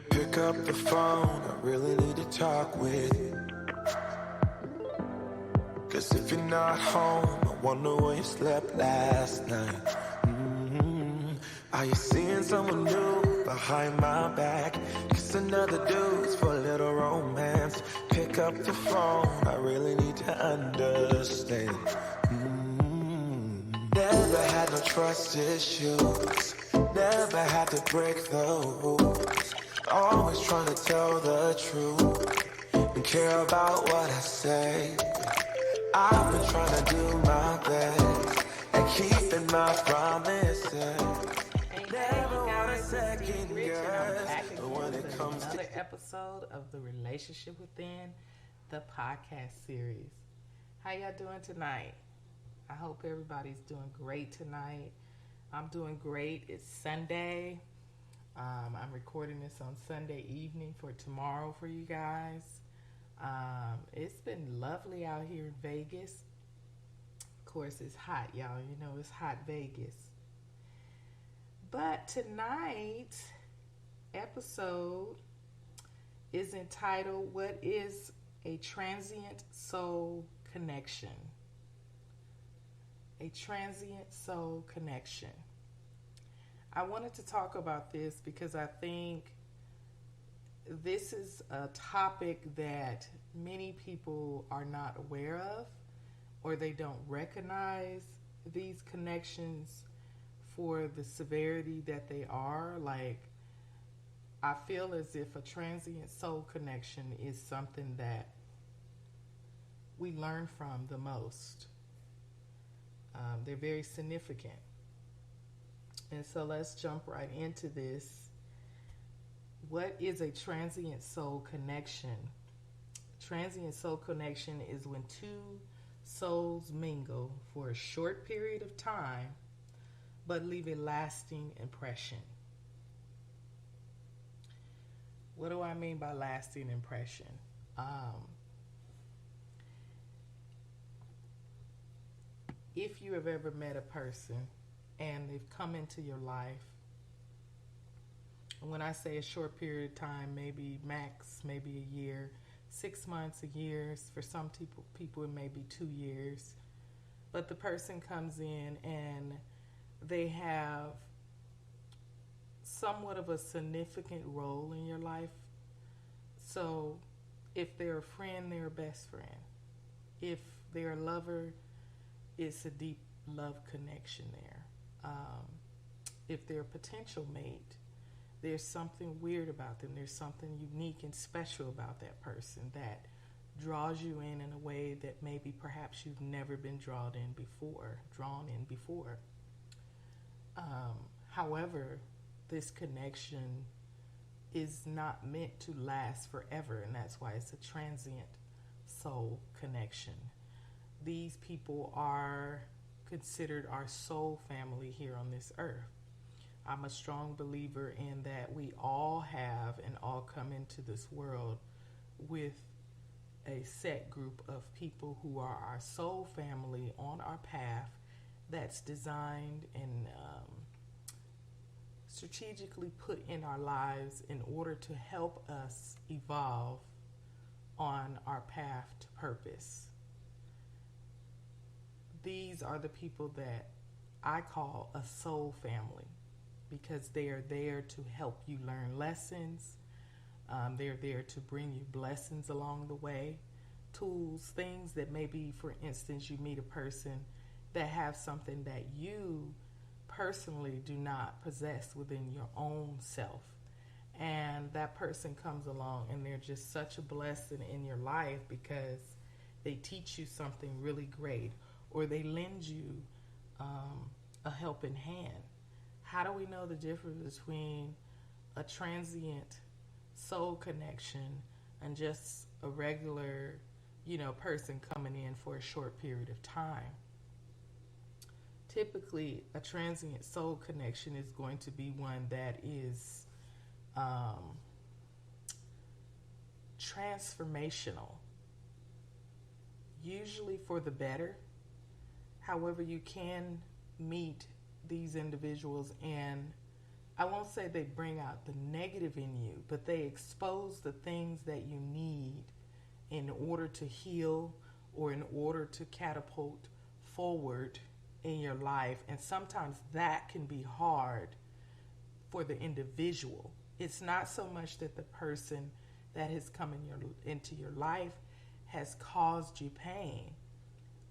Pick up the phone, I really need to talk with you. Cause if you're not home, I wonder where you slept last night. Are you seeing someone new behind my back? Just another dude's for a little romance. Pick up the phone, I really need to understand. Never had no trust issues, never had to break the rules. Always trying to tell the truth and care about what I say. I've been trying to do my best and keeping my promises. Never want a second guess, but when it comes to another episode of the Relationship Within, the podcast series. How y'all doing tonight? I hope everybody's doing great tonight. I'm doing great. It's Sunday. I'm recording this on Sunday evening for tomorrow for you guys. It's been lovely out here in Vegas. Of course, it's hot, y'all. You know, it's hot Vegas. But tonight's episode is entitled, What is a Transient Soul Connection? A transient soul connection. I wanted to talk about this because I think this is a topic that many people are not aware of, or they don't recognize these connections for the severity that they are. Like, I feel as if a transient soul connection is something that we learn from the most. They're very significant. And so let's jump right into this. What is a transient soul connection? Transient soul connection is when two souls mingle for a short period of time but leave a lasting impression. What do I mean by lasting impression? If you have ever met a person and they've come into your life, and when I say a short period of time, maybe max, maybe a year, 6 months, a year, for some people it may be 2 years, but the person comes in and they have somewhat of a significant role in your life. So if they're a friend, they're a best friend. If they're a lover, it's a deep love connection there. If they're a potential mate, there's something weird about them. There's something unique and special about that person that draws you in a way that maybe perhaps you've never been drawn in before. However, this connection is not meant to last forever, and that's why it's a transient soul connection. These people are considered our soul family here on this earth. I'm a strong believer in that we all have and all come into this world with a set group of people who are our soul family on our path that's designed and strategically put in our lives in order to help us evolve on our path to purpose. These are the people that I call a soul family because they are there to help you learn lessons. They're there to bring you blessings along the way, tools, things that maybe, for instance, you meet a person that have something that you personally do not possess within your own self. And that person comes along and they're just such a blessing in your life because they teach you something really great, or they lend you a helping hand. How do we know the difference between a transient soul connection and just a regular, person coming in for a short period of time? Typically, a transient soul connection is going to be one that is transformational, usually for the better. However, you can meet these individuals and I won't say they bring out the negative in you, but they expose the things that you need in order to heal or in order to catapult forward in your life. And sometimes that can be hard for the individual. It's not so much that the person that has come into your life has caused you pain,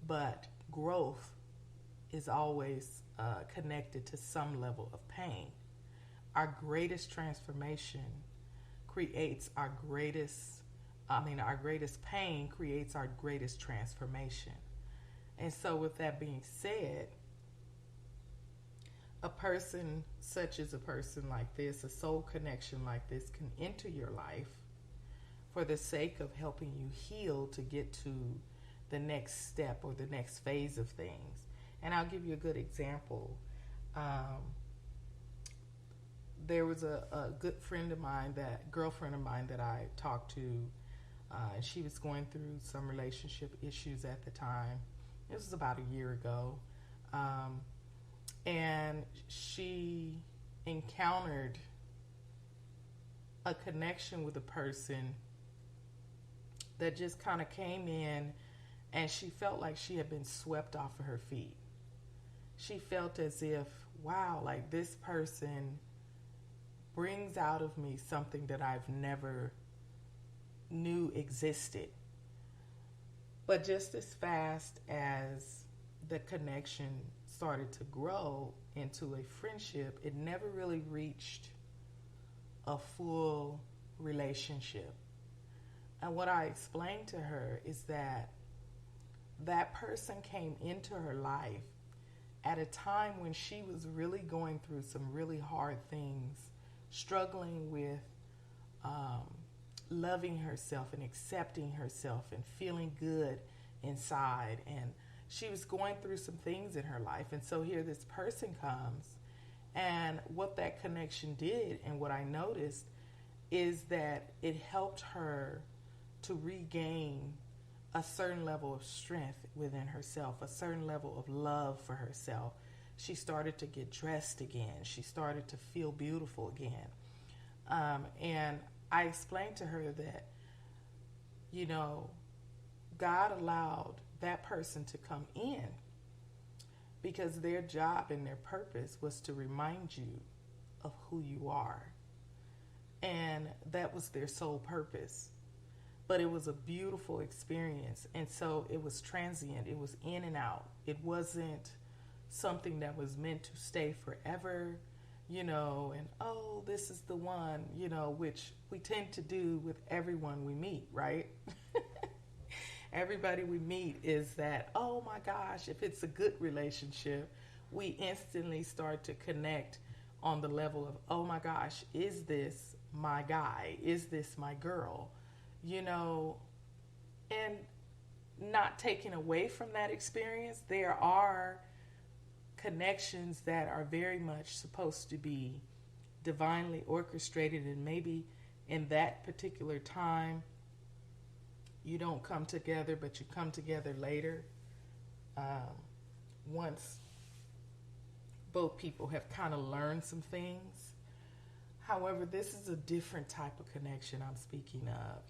but growth is always connected to some level of pain. Our greatest transformation creates our greatest pain creates our greatest transformation. And so, with that being said, a person such as a person like this, a soul connection like this, can enter your life for the sake of helping you heal to get to the next step or the next phase of things. And I'll give you a good example. There was a good girlfriend of mine that I talked to, and she was going through some relationship issues at the time. It was about a year ago. And she encountered a connection with a person that just kind of came in, and she felt like she had been swept off of her feet. She felt as if, wow, like this person brings out of me something that I've never knew existed. But just as fast as the connection started to grow into a friendship, it never really reached a full relationship. And what I explained to her is that that person came into her life at a time when she was really going through some really hard things, struggling with loving herself and accepting herself and feeling good inside. And she was going through some things in her life. And so here this person comes, and what that connection did and what I noticed is that it helped her to regain a certain level of strength within herself, a certain level of love for herself. She started to get dressed again. She started to feel beautiful again. And I explained to her that, God allowed that person to come in because their job and their purpose was to remind you of who you are. And that was their sole purpose. But it was a beautiful experience. And so it was transient. It was in and out. It wasn't something that was meant to stay forever, and, oh, this is the one, which we tend to do with everyone we meet, right? Everybody we meet is that, oh my gosh, if it's a good relationship, we instantly start to connect on the level of, oh my gosh, is this my guy? Is this my girl? And not taking away from that experience, there are connections that are very much supposed to be divinely orchestrated, and maybe in that particular time you don't come together, but you come together later, once both people have kind of learned some things. However, this is a different type of connection I'm speaking of,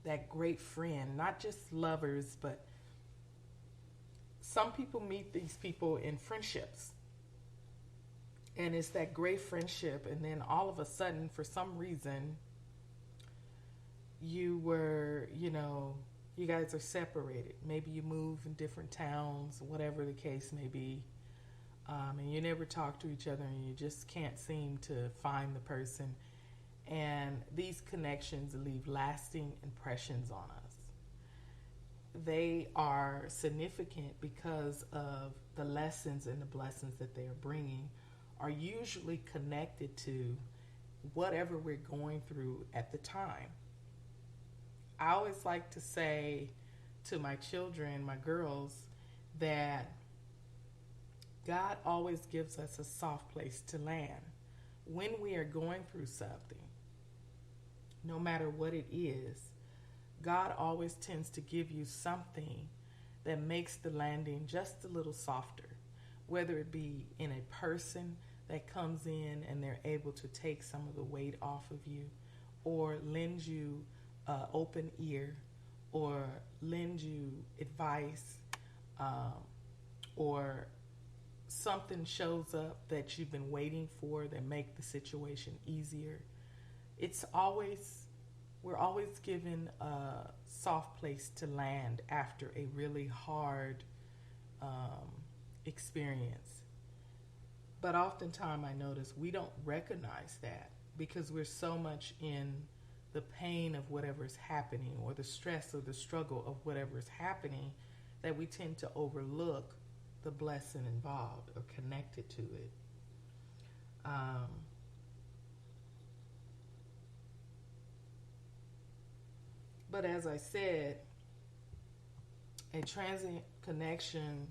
that great friend, not just lovers, but some people meet these people in friendships. And it's that great friendship, and then all of a sudden, for some reason, you guys are separated. Maybe you move in different towns, whatever the case may be. And you never talk to each other, and you just can't seem to find the person. And these connections leave lasting impressions on us. They are significant because of the lessons and the blessings that they are bringing are usually connected to whatever we're going through at the time. I always like to say to my children, my girls, that God always gives us a soft place to land. When we are going through something, no matter what it is, God always tends to give you something that makes the landing just a little softer, whether it be in a person, that comes in and they're able to take some of the weight off of you, or lend you an open ear, or lend you advice, or something shows up that you've been waiting for that make the situation easier. We're always given a soft place to land after a really hard experience. But oftentimes I notice we don't recognize that because we're so much in the pain of whatever's happening, or the stress or the struggle of whatever's happening, that we tend to overlook the blessing involved or connected to it. But as I said, a transient connection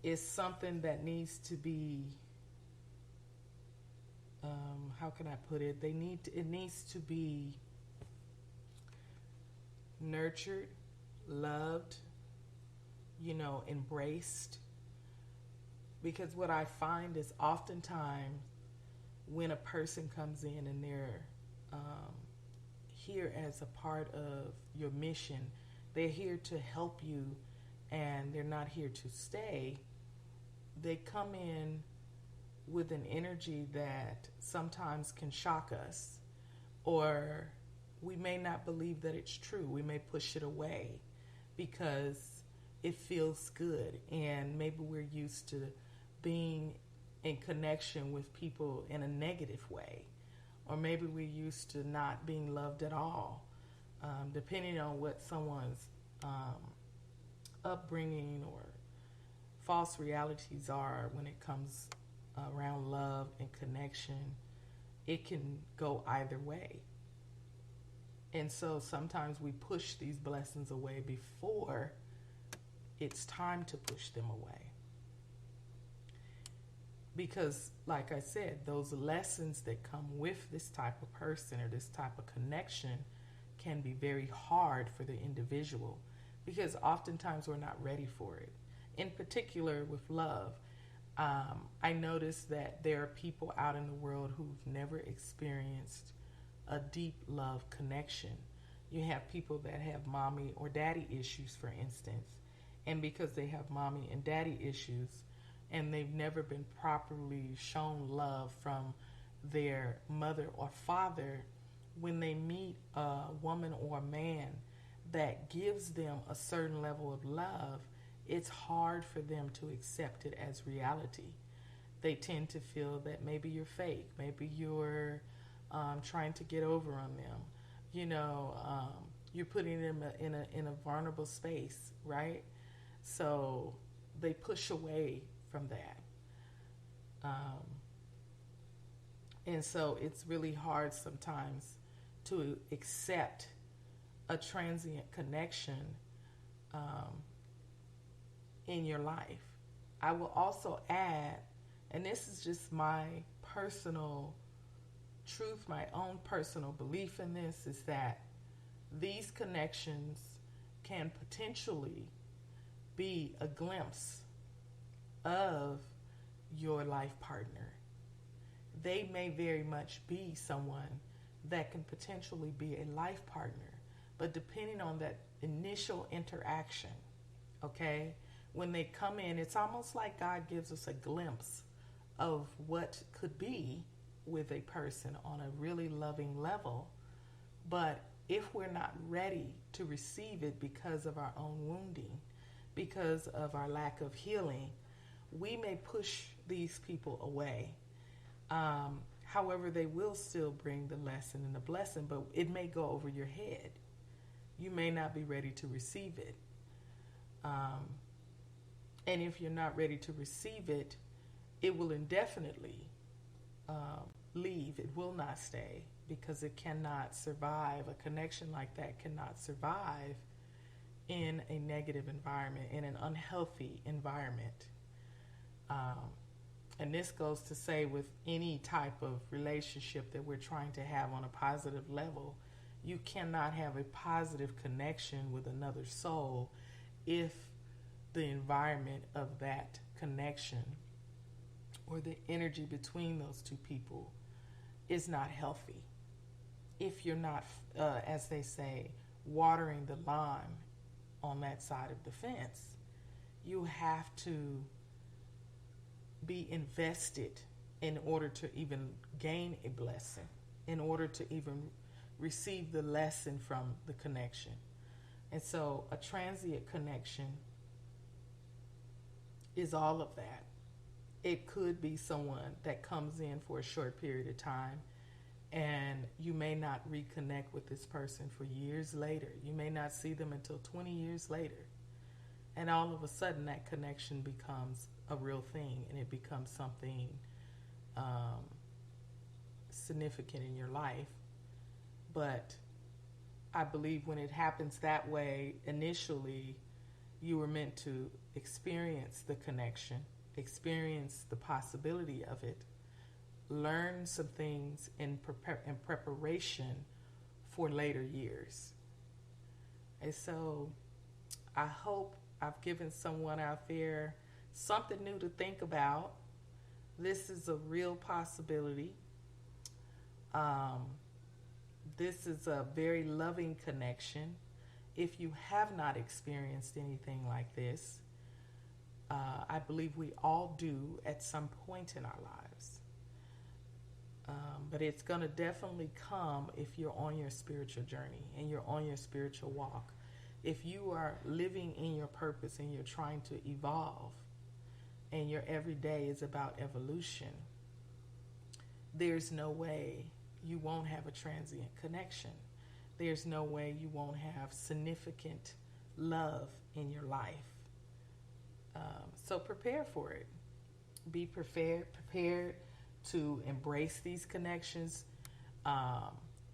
is something that needs to be, how can I put it? It needs to be nurtured, loved, embraced. Because what I find is oftentimes when a person comes in and they're here as a part of your mission, they're here to help you and they're not here to stay, they come in with an energy that sometimes can shock us, or we may not believe that it's true. We may push it away because it feels good, and maybe we're used to being in connection with people in a negative way, or maybe we're used to not being loved at all, depending on what someone's upbringing or false realities are when it comes around love and connection. It can go either way. And so sometimes we push these blessings away before it's time to push them away. Because, like I said, those lessons that come with this type of person or this type of connection can be very hard for the individual, because oftentimes we're not ready for it. In particular with love, I noticed that there are people out in the world who've never experienced a deep love connection. You have people that have mommy or daddy issues, for instance, and because they have mommy and daddy issues and they've never been properly shown love from their mother or father, when they meet a woman or a man that gives them a certain level of love, it's hard for them to accept it as reality. They tend to feel that maybe you're fake, maybe you're trying to get over on them. You're putting them in a vulnerable space, right? So they push away from that. And so it's really hard sometimes to accept a transient connection in your life. I will also add, and this is just my personal truth, my own personal belief in this, is that these connections can potentially be a glimpse of your life partner. They may very much be someone that can potentially be a life partner, but depending on that initial interaction, okay, when they come in, it's almost like God gives us a glimpse of what could be with a person on a really loving level. But if we're not ready to receive it because of our own wounding, because of our lack of healing, we may push these people away. However, they will still bring the lesson and the blessing, but it may go over your head. You may not be ready to receive it. And if you're not ready to receive it, it will indefinitely leave. It will not stay, because it cannot survive. A connection like that cannot survive in a negative environment, in an unhealthy environment. And this goes to say with any type of relationship that we're trying to have on a positive level, you cannot have a positive connection with another soul if the environment of that connection or the energy between those two people is not healthy. If you're not, as they say, watering the lawn on that side of the fence, you have to be invested in order to even gain a blessing, in order to even receive the lesson from the connection. And so a transient connection is all of that. It could be someone that comes in for a short period of time, and you may not reconnect with this person for years later. You may not see them until 20 years later. And all of a sudden that connection becomes a real thing, and it becomes something significant in your life. But I believe when it happens that way, initially, you were meant to experience the connection, experience the possibility of it, learn some things in preparation for later years. And so I hope I've given someone out there something new to think about. This is a real possibility. This is a very loving connection. If you have not experienced anything like this, I believe we all do at some point in our lives. But it's going to definitely come if you're on your spiritual journey and you're on your spiritual walk. If you are living in your purpose and you're trying to evolve, and your everyday is about evolution, there's no way you won't have a transient connection. There's no way you won't have significant love in your life. So prepare for it. Be prepared to embrace these connections,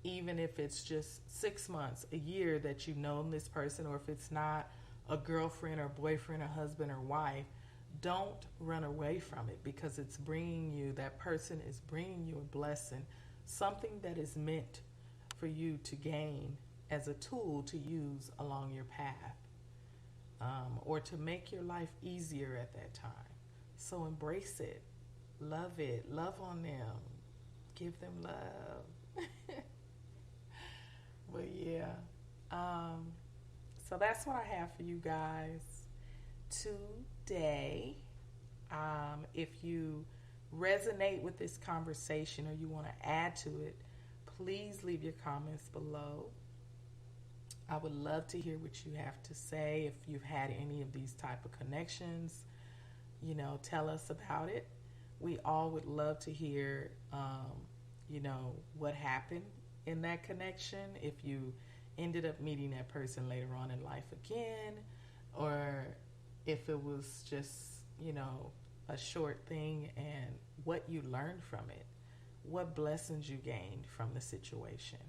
even if it's just 6 months, a year that you've known this person, or if it's not a girlfriend or boyfriend or husband or wife. Don't run away from it, because it's bringing you, that person is bringing you a blessing, something that is meant for you to gain as a tool to use along your path, or to make your life easier at that time. So embrace it, love on them, give them love. But yeah, so that's what I have for you guys today. If you resonate with this conversation or you want to add to it, please leave your comments below. I would love to hear what you have to say. If you've had any of these type of connections, tell us about it. We all would love to hear, what happened in that connection. If you ended up meeting that person later on in life again, or if it was just, a short thing, and what you learned from it, what blessings you gained from the situation.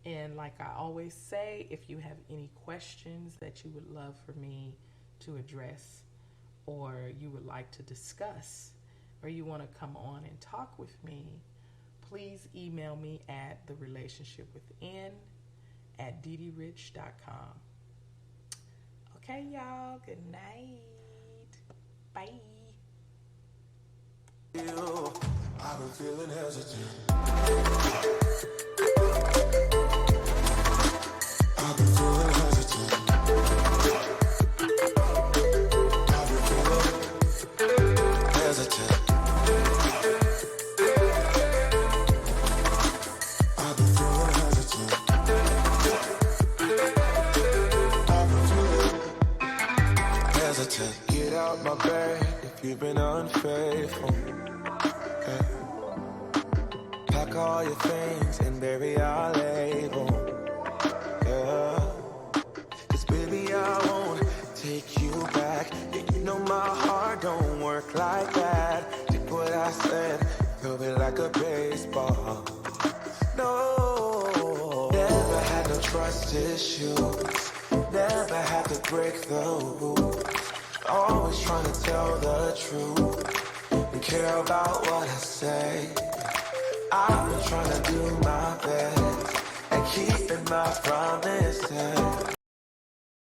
And like I always say, if you have any questions that you would love for me to address, or you would like to discuss, or you want to come on and talk with me, please email me at therelationshipwithin@deederich.com. Okay, y'all. Good night. Bye. I've been feeling hesitant. I've been feeling hesitant. I've been feeling hesitant. I've been feeling hesitant. I've been feeling hesitant. Get out my bed if you've been unfaithful. Pack all your things and bury our label. Yeah. 'Cause baby, I won't take you back. Yeah, you know my heart don't work like that. Take what I said, throw it like a baseball. No, never had no trust issues. Never had to break the rules. Always trying to tell the truth and care about what I say. I've been trying to do my best and keeping my promises.